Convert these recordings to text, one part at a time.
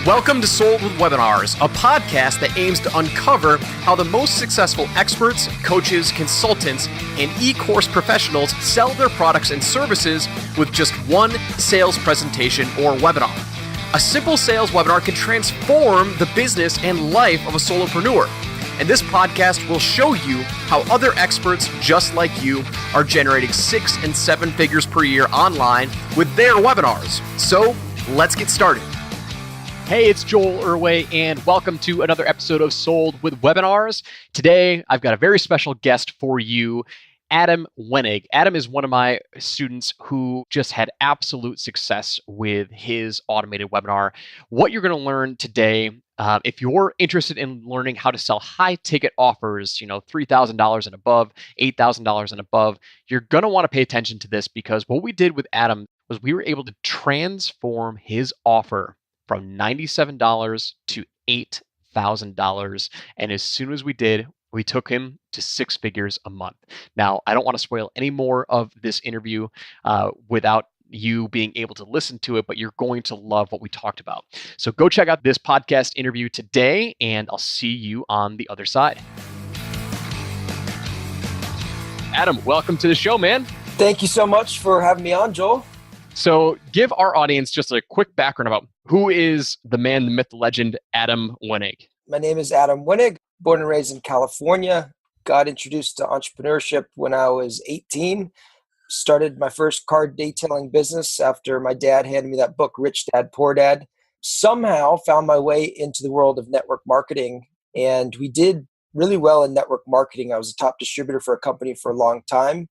Welcome to Sold with Webinars, a podcast that aims to uncover how the most successful experts, coaches, consultants, and e-course professionals sell their products and services with just one sales presentation or webinar. A simple sales webinar can transform the business and life of a solopreneur. And this podcast will show you how other experts just like you are generating 6 and 7 figures per year online with their webinars. So let's get started. Hey, it's Joel Irway, and welcome to another episode of Sold with Webinars. Today, I've got a very special guest for you, Adam Wenig. Adam is one of my students who just had absolute success with his automated webinar. What you're going to learn today, if you're interested in learning how to sell high-ticket offers, $3,000 and above, $8,000 and above, you're going to want to pay attention to this because what we did with Adam was we were able to transform his offer from $97 to $8,000. And as soon as we did, we took him to 6 figures a month. Now, I don't want to spoil any more of this interview without you being able to listen to it, but you're going to love what we talked about. So go check out this podcast interview today, and I'll see you on the other side. Adam, welcome to the show, man. Thank you so much for having me on, Joel. So give our audience just a quick background about who is the man, the myth, the legend, Adam Wenig. My name is Adam Wenig, born and raised in California. Got introduced to entrepreneurship when I was 18. Started my first car detailing business after my dad handed me that book, Rich Dad, Poor Dad. Somehow found my way into the world of network marketing, and we did really well in network marketing. I was a top distributor for a company for a long time.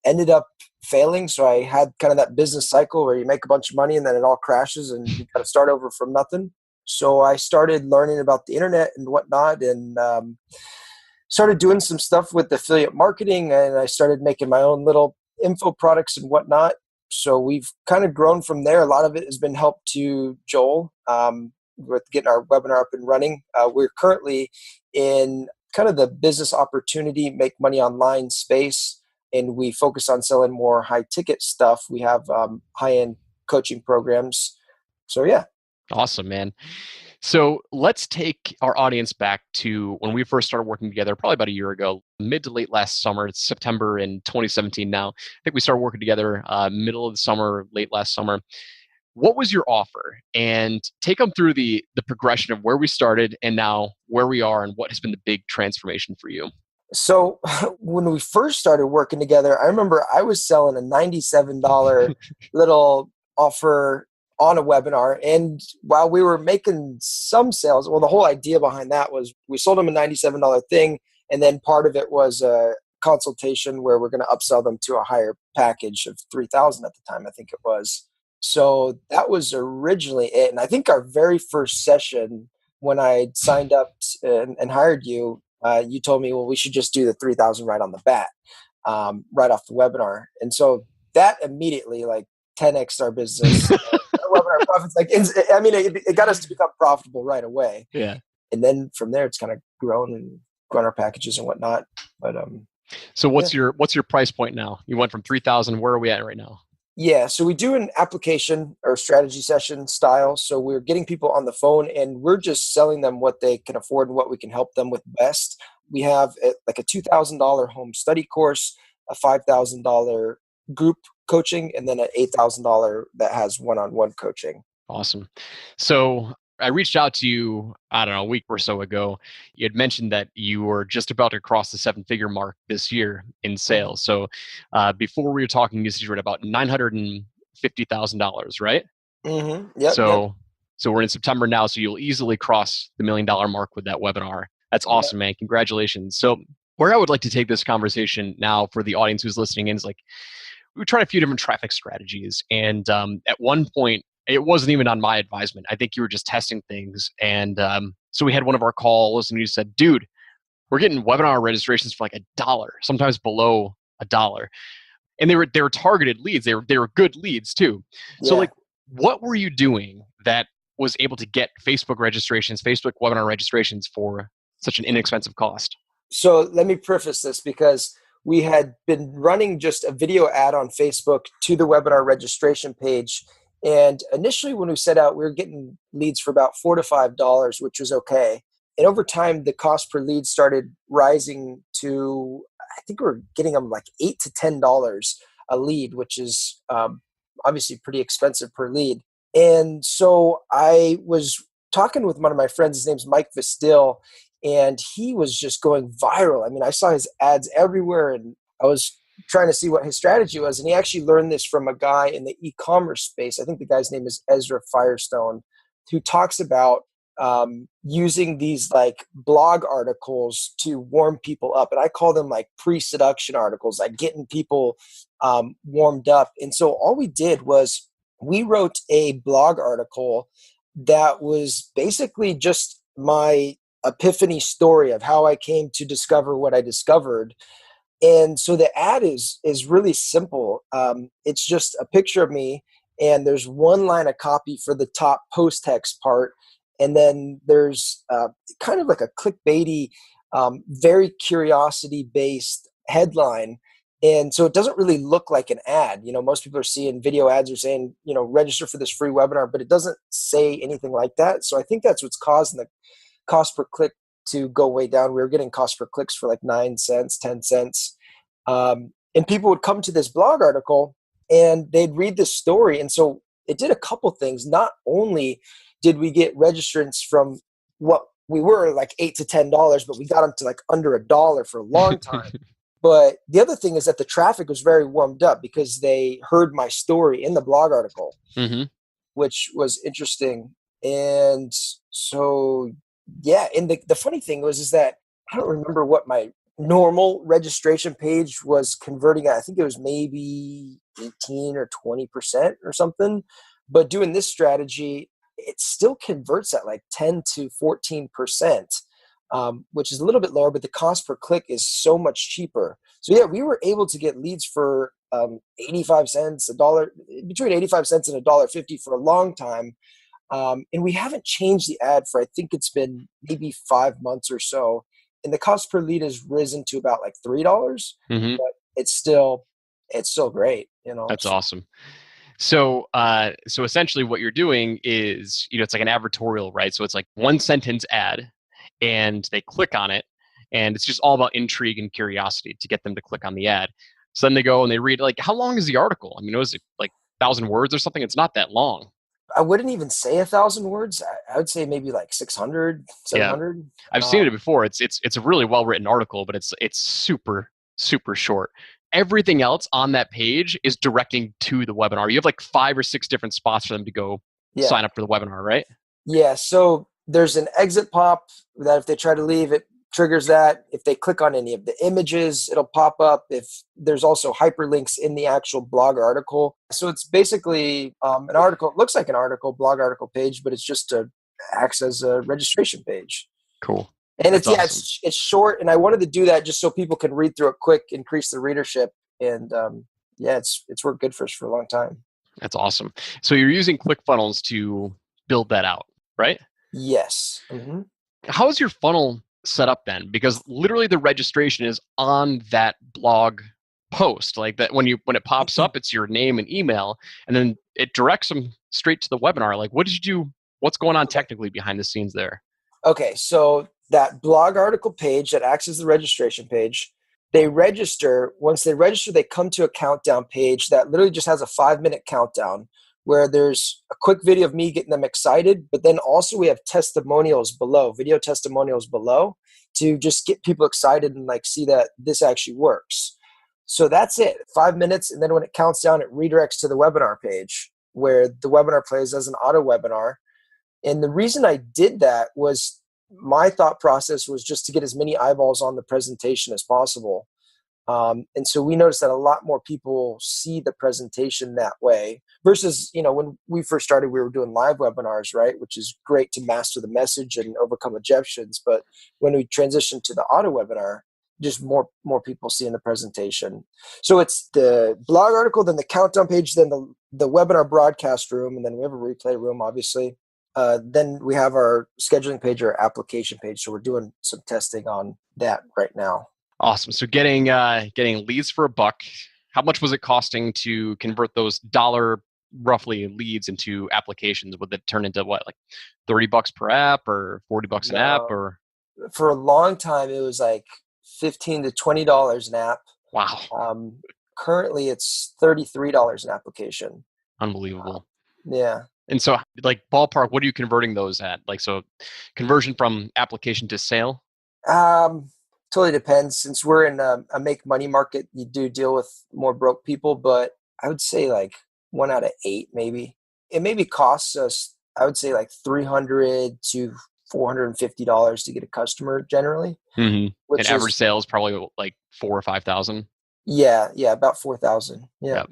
Ended up failing. So I had kind of that business cycle where you make a bunch of money and then it all crashes and you kind of start over from nothing. So I started learning about the internet and whatnot, and started doing some stuff with affiliate marketing, and I started making my own little info products and whatnot. So we've kind of grown from there. A lot of it has been helped to Joel with getting our webinar up and running. We're currently in kind of the business opportunity, make money online space, and we focus on selling more high ticket stuff. We have high-end coaching programs. So yeah. Awesome, man. So let's take our audience back to when we first started working together, probably about a year ago, mid to late last summer. It's September in 2017 now. I think we started working together middle of the summer, late last summer. What was your offer? And take them through the progression of where we started and now where we are and what has been the big transformation for you. So when we first started working together, I remember I was selling a $97 little offer on a webinar. And while we were making some sales, well, the whole idea behind that was we sold them a $97 thing. And then part of it was a consultation where we're going to upsell them to a higher package of $3,000 at the time, I think it was. So that was originally it. And I think our very first session when I signed up and hired you, you told me, well, we should just do the $3,000 right on the bat, right off the webinar. And so that immediately 10x'd our business. Webinar profits, it got us to become profitable right away. Yeah. And then from there, it's kind of grown our packages and whatnot. But so what's your price point now? You went from 3,000. Where are we at right now? Yeah, so we do an application or strategy session style. So we're getting people on the phone and we're just selling them what they can afford and what we can help them with best. We have a $2,000 home study course, a $5,000 group coaching, and then an $8,000 that has one-on-one coaching. Awesome. So I reached out to you, I don't know, a week or so ago. You had mentioned that you were just about to cross the 7-figure mark this year in sales. So before we were talking, you said you were at about $950,000, right? Mm-hmm. Yep. So we're in September now, so you'll easily cross the $1 million mark with that webinar. That's awesome, man. Congratulations. So where I would like to take this conversation now for the audience who's listening in is we tried a few different traffic strategies. And at one point, it wasn't even on my advisement. I think you were just testing things. And so we had one of our calls and you said, dude, we're getting webinar registrations for $1, sometimes below $1. And they were targeted leads. They were good leads too. Yeah. So what were you doing that was able to get Facebook webinar registrations for such an inexpensive cost? So let me preface this because we had been running just a video ad on Facebook to the webinar registration page. And initially, when we set out, we were getting leads for about $4 to $5, which was okay. And over time, the cost per lead started rising to, I think we were getting them like $8 to $10 a lead, which is obviously pretty expensive per lead. And so I was talking with one of my friends, his name's Mike Vestill, and he was just going viral. I mean, I saw his ads everywhere, and I was trying to see what his strategy was. And he actually learned this from a guy in the e-commerce space. I think the guy's name is Ezra Firestone, who talks about using these like blog articles to warm people up. And I call them like pre-seduction articles, like getting people warmed up. And so all we did was we wrote a blog article that was basically just my epiphany story of how I came to discover what I discovered. And so the ad is really simple. It's just a picture of me, and there's one line of copy for the top post text part. And then there's kind of like a clickbaity, very curiosity-based headline. And so it doesn't really look like an ad. Most people are seeing video ads or saying, register for this free webinar, but it doesn't say anything like that. So I think that's what's causing the cost per click to go way down. We were getting cost per clicks for like 9 cents, 10 cents. And people would come to this blog article and they'd read this story. And so it did a couple things. Not only did we get registrants from what we were like $8 to $10, but we got them to like under $1 for a long time. But the other thing is that the traffic was very warmed up because they heard my story in the blog article, which was interesting. And so, yeah. And the funny thing is that I don't remember what my normal registration page was converting at. I think it was maybe 18 or 20% or something. But doing this strategy, it still converts at like 10 to 14%. Which is a little bit lower, but the cost per click is so much cheaper. So yeah, we were able to get leads for 85 cents, between 85 cents and $1.50 for a long time. And we haven't changed the ad for, I think it's been maybe 5 months or so. And the cost per lead has risen to about like $3, but it's still great. That's awesome. So essentially what you're doing is, it's like an advertorial, right? So it's like one sentence ad, and they click on it, and it's just all about intrigue and curiosity to get them to click on the ad. So then they go and they read, like, how long is the article? I mean, was it like 1,000 words or something? It's not that long. I wouldn't even say 1,000 words. I would say maybe like 600, 700. Yeah. I've seen it before. It's a really well-written article, but it's super, super short. Everything else on that page is directing to the webinar. You have like 5 or 6 different spots for them to go sign up for the webinar, right? Yeah. So there's an exit pop that if they try to leave, it triggers that. If they click on any of the images, it'll pop up. If there's also hyperlinks in the actual blog article. So it's basically an article. It looks like an article, blog article page, but it's just acts as a registration page. Cool. And it's awesome. It's short, and I wanted to do that just so people can read through it quick, increase the readership, and it's worked good for us for a long time. That's awesome. So you're using ClickFunnels to build that out, right? Yes. How is your funnel set up then? Because literally the registration is on that blog post. Like that when it pops up, it's your name and email, and then it directs them straight to the webinar. Like, what did you do? What's going on technically behind the scenes there? Okay, so that blog article page that acts as the registration page, they register. Once they register, they come to a countdown page that literally just has a 5-minute countdown where there's a quick video of me getting them excited, but then also we have testimonials below, video testimonials below, to just get people excited and like see that this actually works. So that's it, 5 minutes, and then when it counts down, it redirects to the webinar page where the webinar plays as an auto webinar. And the reason I did that was my thought process was just to get as many eyeballs on the presentation as possible. And so we noticed that a lot more people see the presentation that way versus, when we first started, we were doing live webinars, right? Which is great to master the message and overcome objections. But when we transitioned to the auto webinar, just more people seeing the presentation. So it's the blog article, then the countdown page, then the webinar broadcast room, and then we have a replay room, obviously. Then we have our scheduling page or application page. So we're doing some testing on that right now. Awesome. So getting leads for $1. How much was it costing to convert those dollar roughly leads into applications? Would it turn into what, like $30 per app or $40 an app No, or? for a long time, it was like $15 to $20 an app. Wow. Um, Currently, it's $33 an application. Unbelievable. Yeah. And so like ballpark, what are you converting those at? Like, so conversion from application to sale? Um, Totally depends. Since we're in a make money market, you do deal with more broke people, but I would say like 1 out of 8, maybe. It maybe costs us, I would say like $300 to $450 to get a customer generally, Mm-hmm. And which average is, sales probably like 4 or 5,000. yeah, about 4,000. Yeah. Yeah.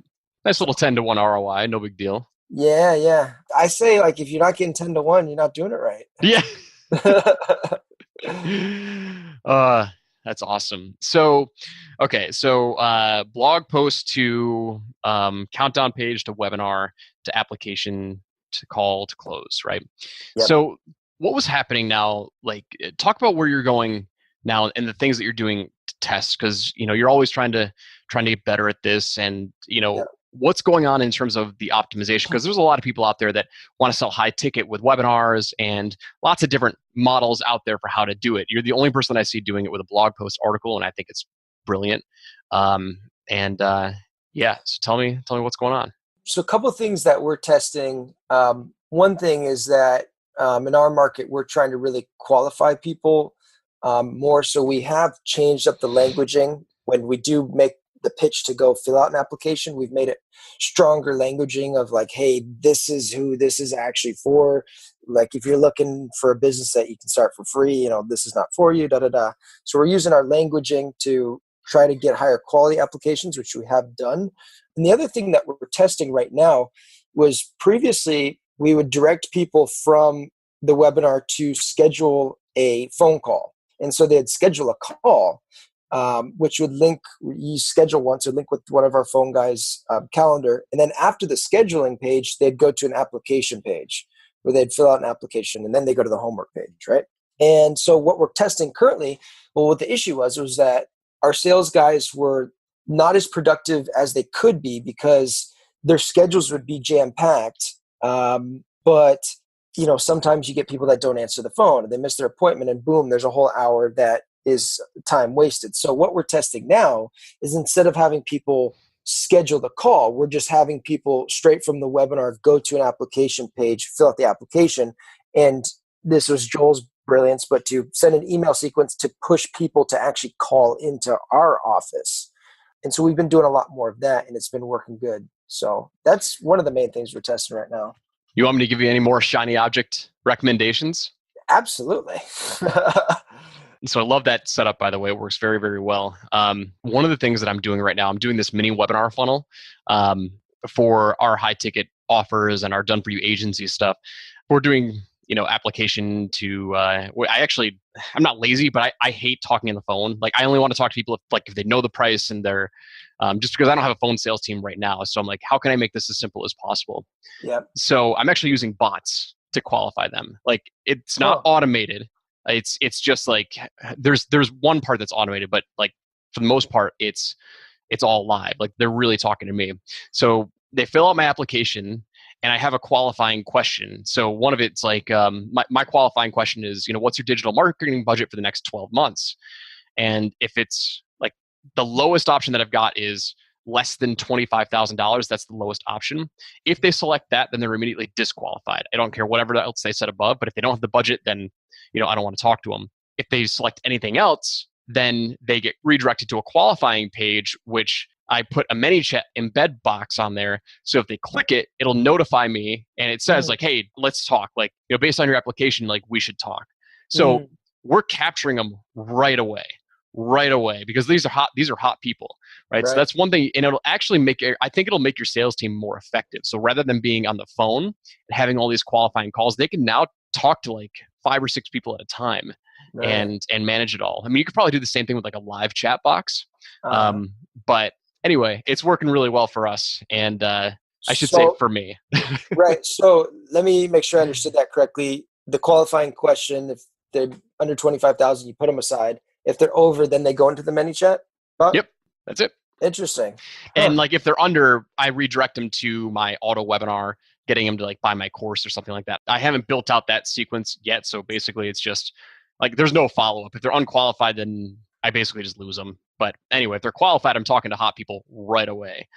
Nice So, little 10 to 1 ROI. No big deal. yeah. I say like, if you're not getting 10 to 1, you're not doing it right. Yeah. uh, that's awesome. So, okay. So, blog post to countdown page to webinar to application to call to close, right? Yep. So, what was happening now? Like, talk about where you're going now and the things that you're doing to test, because you're always trying to get better at this, and Yep. what's going on in terms of the optimization, because there's a lot of people out there that want to sell high ticket with webinars and lots of different models out there for how to do it. You're the only person I see doing it with a blog post article, and I think it's brilliant. Yeah, so tell me what's going on. So a couple of things that we're testing. One thing is that in our market, we're trying to really qualify people more. So we have changed up the languaging when we do make the pitch to go fill out an application. We've made it stronger languaging of like, hey, this is who this is actually for. Like, if you're looking for a business that you can start for free, this is not for you, da da da. So we're using our languaging to try to get higher quality applications, which we have done. And the other thing that we're testing right now was, previously we would direct people from the webinar to schedule a phone call. And so they'd schedule a call, which would link, you schedule once, or link with one of our phone guys' calendar. And then after the scheduling page, they'd go to an application page where they'd fill out an application, and then they go to the homework page, right? And so what we're testing currently, well, what the issue was that our sales guys were not as productive as they could be because their schedules would be jam-packed. But sometimes you get people that don't answer the phone, and they miss their appointment, and boom, there's a whole hour that is time wasted. So what we're testing now is, instead of having people schedule the call, we're just having people straight from the webinar go to an application page, fill out the application. And this was Joel's brilliance, but to send an email sequence to push people to actually call into our office. And so we've been doing a lot more of that, and it's been working good. So that's one of the main things we're testing right now. You want me to give you any more shiny object recommendations? Absolutely. So I love that setup, by the way. It works very, very well. One of the things that I'm doing right now, I'm doing this mini webinar funnel for our high ticket offers and our done for you agency stuff. We're doing, application to, I'm not lazy, but I hate talking on the phone. Like, I only want to talk to people if they know the price, and they're, just because I don't have a phone sales team right now. So I'm like, how can I make this as simple as possible? Yeah. So I'm actually using bots to qualify them. Like, it's not automated. It's just like, there's one part that's automated, but like, for the most part, it's all live. Like, they're really talking to me. So they fill out my application, and I have a qualifying question. So one of it's like, my qualifying question is, what's your digital marketing budget for the next 12 months? And if it's like, the lowest option that I've got is less than $25,000, that's the lowest option. If they select that, then they're immediately disqualified. I don't care whatever else they said above, but if they don't have the budget, then I don't want to talk to them. If they select anything else, then they get redirected to a qualifying page, which I put a ManyChat embed box on there. So if they click it, it'll notify me, and it says like, hey, let's talk. Like, based on your application, like, we should talk. So we're capturing them right away, because these are hot people, right? So that's one thing, and it'll actually I think it'll make your sales team more effective. So rather than being on the phone and having all these qualifying calls, they can now talk to like 5 or 6 people at a time, and manage it all. I mean, you could probably do the same thing with like a live chat box. But anyway, it's working really well for us, and I should say for me. Right. So let me make sure I understood that correctly. The qualifying question, if they're under 25,000, you put them aside. If they're over, then they go into the ManyChat bot? Yep, that's it. Interesting. And Huh. like if they're under, I redirect them to my auto webinar, getting them to like buy my course or something like that. I haven't built out that sequence yet. So basically it's just like there's no follow up. If they're unqualified, then I basically just lose them. But anyway, if they're qualified, I'm talking to hot people right away.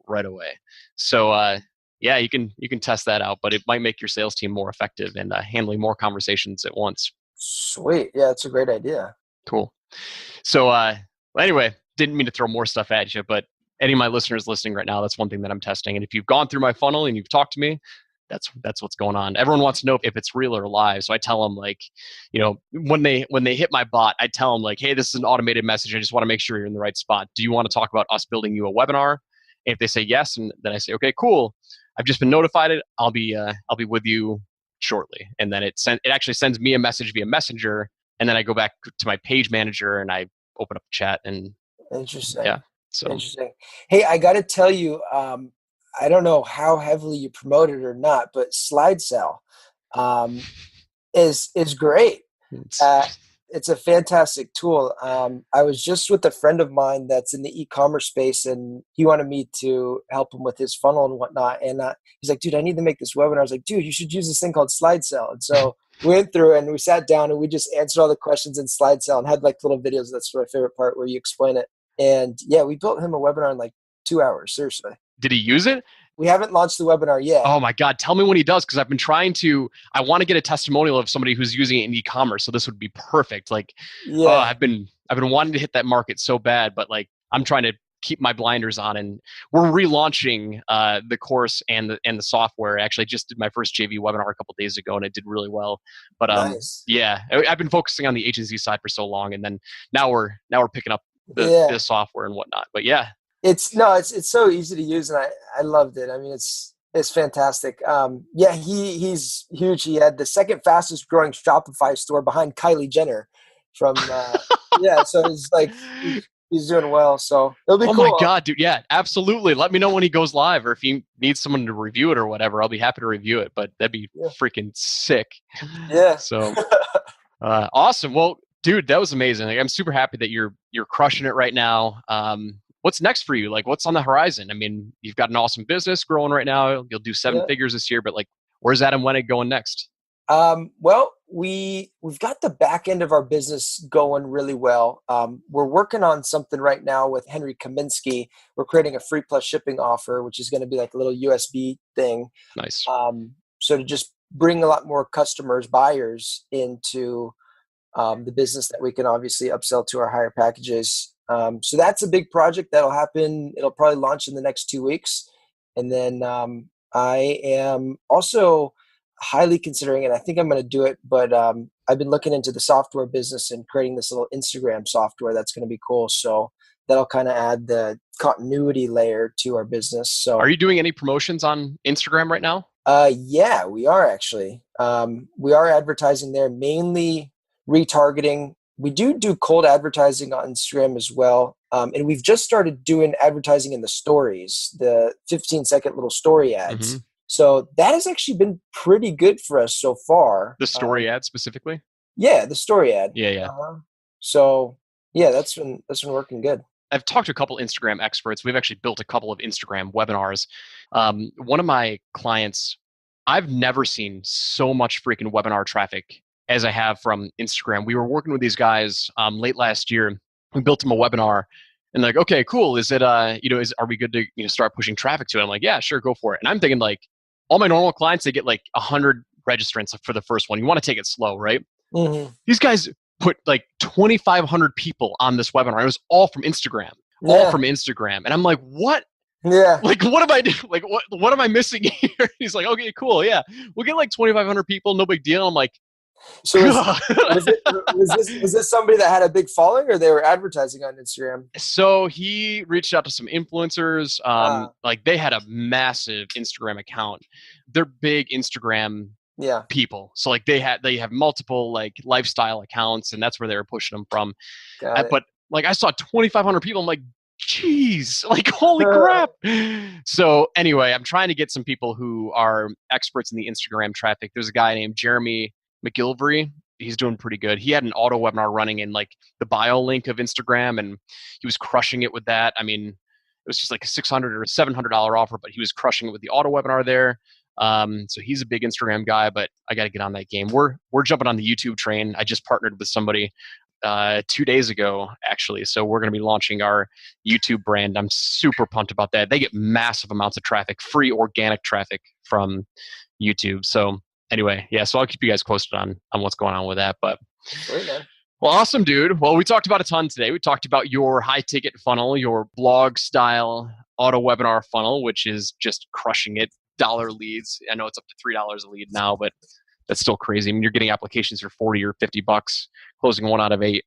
Right away. So yeah, you can test that out, but it might make your sales team more effective and handling more conversations at once. Sweet. Yeah, it's a great idea. Cool. So anyway, didn't mean to throw more stuff at you, but any of my listeners listening right now, that's one thing that I'm testing. And if you've gone through my funnel and you've talked to me, that's what's going on. Everyone wants to know if it's real or live. So I tell them like, when they hit my bot, I tell them like, hey, this is an automated message. I just want to make sure you're in the right spot. Do you want to talk about us building you a webinar? And if they say yes, and then I say, okay, cool. I've just been notified. I'll be with you shortly. And then it actually sends me a message via Messenger. And then I go back to my page manager and I open up the chat and Interesting. yeah. So Interesting. Hey, I got to tell you, I don't know how heavily you promote it or not, but SlideSell um, is great. it's, Uh, it's a fantastic tool. I was just with a friend of mine that's in the e-commerce space, and he wanted me to help him with his funnel and whatnot. And he's like, "Dude, I need to make this webinar." I was like, "Dude, you should use this thing called SlideSell." And so we went through and we sat down and we just answered all the questions in SlideSell and had like little videos. That's my favorite part, where you explain it. And yeah, we built him a webinar in like 2 hours. Seriously. did he use it? We haven't launched the webinar yet. Oh my God. Tell me when he does. Cause I've been I want to get a testimonial of somebody who's using it in e-commerce. So this would be perfect. Like, Yeah, I've been wanting to hit that market so bad, but like I'm trying to keep my blinders on, and we're relaunching the course and the software. Actually, I just did my first JV webinar a couple days ago, and it did really well. But nice. yeah, I've been focusing on the agency side for so long, and then now we're picking up the Yeah. software and whatnot. But yeah, It's so easy to use, and I loved it. I mean, it's fantastic. Yeah, he's huge. He had the second fastest growing Shopify store behind Kylie Jenner from yeah, so he's like he's doing well, so it'll be oh my cool. God, dude. Yeah, absolutely. Let me know when he goes live, or if you need someone to review it or whatever. I'll be happy to review it, but that'd be Yeah. freaking sick. Yeah. So awesome. Well, dude, that was amazing. Like, I'm super happy that you're crushing it right now. What's next for you? Like, what's on the horizon? I mean, you've got an awesome business growing right now. You'll do seven Yeah. figures this year, but like, where's Adam Wenig going next? Well, we've got the back end of our business going really well. We're working on something right now with Henry Kaminsky. We're creating a free plus shipping offer, which is going to be like a little USB thing. Nice. So to just bring a lot more customers, buyers into the business that we can obviously upsell to our higher packages. So that's a big project that'll happen. It'll probably launch in the next 2 weeks. And then I am also highly considering, and I think I'm going to do it, but I've been looking into the software business and creating this little Instagram software that's going to be cool. So that'll kind of add the continuity layer to our business. So are you doing any promotions on Instagram right now? yeah, we are actually. We are advertising there, mainly retargeting. We do cold advertising on Instagram as well. And we've just started doing advertising in the stories, the 15-second little story ads. Mm-hmm. So that has actually been pretty good for us so far. The story ad specifically? Yeah, the story ad. Yeah. So yeah, that's been working good. I've talked to a couple Instagram experts. We've actually built a couple of Instagram webinars. One of my clients, I've never seen so much freaking webinar traffic as I have from Instagram. We were working with these guys late last year. We built them a webinar, and they're like, okay, cool. Is it are we good to start pushing traffic to it? I'm like, yeah, sure, go for it. And I'm thinking like all my normal clients, they get like 100 registrants for the first one. You want to take it slow, right? Mm-hmm. These guys put like 2,500 people on this webinar. It was all from Instagram, And I'm like, what? Yeah. Like, what am I doing? Like, what am I missing here? He's like, okay, cool. Yeah. We'll get like 2,500 people. No big deal. I'm like, so was this somebody that had a big following, or they were advertising on Instagram? So he reached out to some influencers. Like they had a massive Instagram account. They're big Instagram people. So like they have multiple like lifestyle accounts, and that's where they were pushing them from. But like I saw 2,500 people. I'm like, geez, like holy crap. So anyway, I'm trying to get some people who are experts in the Instagram traffic. There's a guy named Jeremy McGilvery. He's doing pretty good. He had an auto webinar running in like the bio link of Instagram, and he was crushing it with that. I mean, was just like a $600 or $700 offer, but he was crushing it with the auto webinar there. So he's a big Instagram guy, but I got to get on that game. We're jumping on the YouTube train. I just partnered with somebody 2 days ago, actually. So we're going to be launching our YouTube brand. I'm super pumped about that. They get massive amounts of traffic, free organic traffic from YouTube. So anyway, yeah, so I'll keep you guys posted on what's going on with that. But Great, man. well, awesome, dude. Well, we talked about a ton today. We talked about your high ticket funnel, your blog style auto webinar funnel, which is just crushing it. Dollar leads. I know it's up to $3 a lead now, but that's still crazy. I mean, you're getting applications for 40 or 50 bucks, closing 1 out of 8,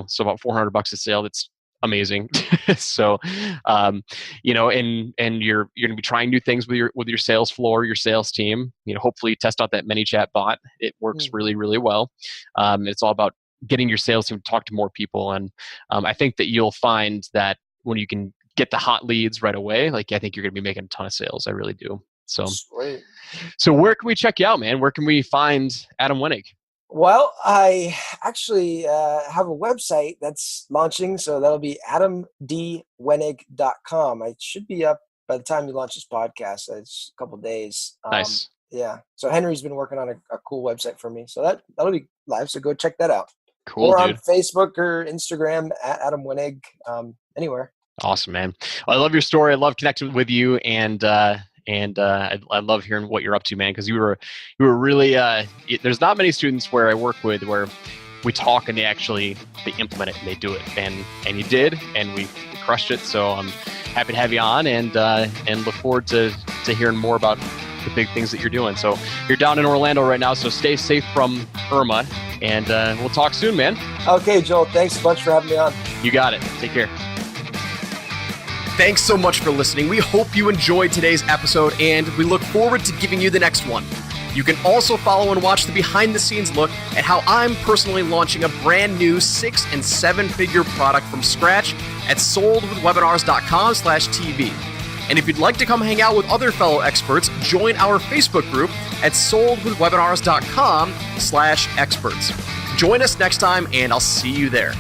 so about 400 bucks a sale. That's amazing. So, and you're going to be trying new things with your sales floor, your sales team. Hopefully test out that ManyChat bot. It works really, really well. It's all about getting your sales team to talk to more people. And I think that you'll find that when you can get the hot leads right away, I think you're going to be making a ton of sales. I really do. So, Sweet. So where can we check you out, man? Where can we find Adam Wenig? Well, I actually have a website that's launching, so that'll be adamdwenig.com. It should be up by the time you launch this podcast. It's a couple of days. Nice. Yeah. So Henry's been working on a cool website for me. So that'll be live. So go check that out. Cool, or dude. on Facebook or Instagram at Adam Wenig, anywhere. Awesome, man. Well, I love your story. I love connecting with you, and I love hearing what you're up to, man. Because you were really. There's not many students where I work with where we talk and they implement it and they do it, and you did, and we crushed it. So I'm happy to have you on, and look forward to hearing more about the big things that you're doing. So you're down in Orlando right now, so stay safe from Irma, and we'll talk soon, man. Okay, Joel. Thanks a bunch for having me on. You got it. Take care. Thanks so much for listening. We hope you enjoyed today's episode, and we look forward to giving you the next one. You can also follow and watch the behind-the-scenes look at how I'm personally launching a brand new 6- and 7-figure product from scratch at soldwithwebinars.com/TV. And if you'd like to come hang out with other fellow experts, join our Facebook group at soldwithwebinars.com/experts. Join us next time, and I'll see you there.